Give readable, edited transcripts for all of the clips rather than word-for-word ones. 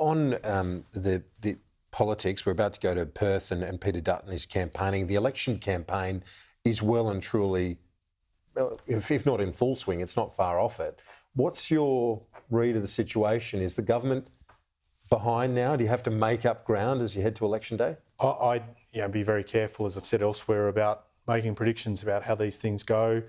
On the politics, we're about to go to Perth and Peter Dutton is campaigning. The election campaign is well and truly, if not in full swing, it's not far off it. What's your read of the situation? Is the government behind now? Do you have to make up ground as you head to election day? I'd be very careful, as I've said elsewhere, about making predictions about how these things go,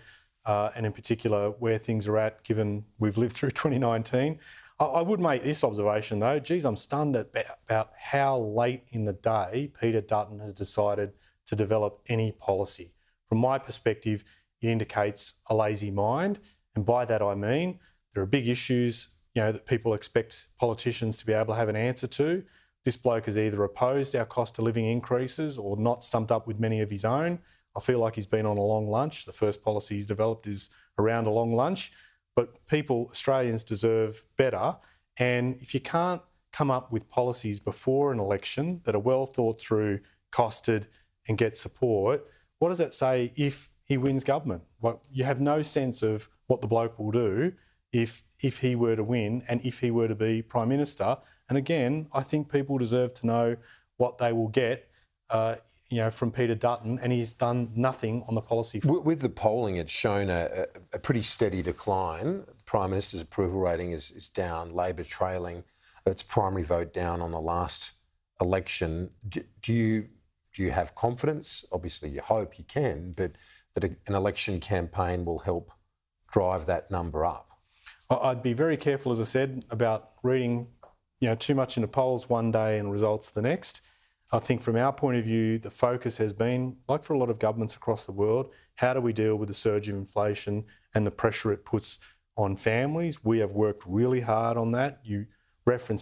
and in particular where things are at, given we've lived through 2019. I would make this observation though, I'm stunned about how late in the day Peter Dutton has decided to develop any policy. From my perspective, it indicates a lazy mind, and by that I mean there are big issues that people expect politicians to be able to have an answer to. This bloke has either opposed our cost of living increases or not stumped up with many of his own. I feel like he's been on a long lunch. The first policy he's developed is around a long lunch. But people, Australians, deserve better. And if you can't come up with policies before an election that are well thought through, costed and get support, what does that say if he wins government? Well, you have no sense of what the bloke will do if he were to win and if he were to be Prime Minister. And again, I think people deserve to know what they will get from Peter Dutton, and he's done nothing on the policy front. With the polling, it's shown a pretty steady decline. The Prime Minister's approval rating is down, Labor trailing its primary vote down on the last election. Do you have confidence? Obviously, you hope you can, but that an election campaign will help drive that number up? I'd be very careful, as I said, about reading too much into polls one day and results the next. I think from our point of view, the focus has been, like for a lot of governments across the world, how do we deal with the surge of inflation and the pressure it puts on families? We have worked really hard on that.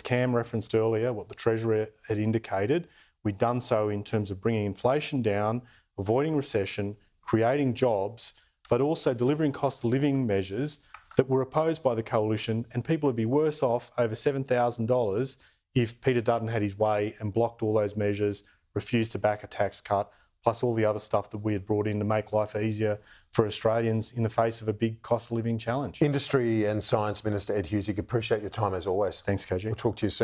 Cam referenced earlier what the Treasurer had indicated. We've done so in terms of bringing inflation down, avoiding recession, creating jobs, but also delivering cost of living measures that were opposed by the coalition, and people would be worse off over $7,000 if Peter Dutton had his way and blocked all those measures, refused to back a tax cut, plus all the other stuff that we had brought in to make life easier for Australians in the face of a big cost of living challenge. Industry and Science Minister Ed Husic, appreciate your time as always. Thanks, Koji. We'll talk to you soon.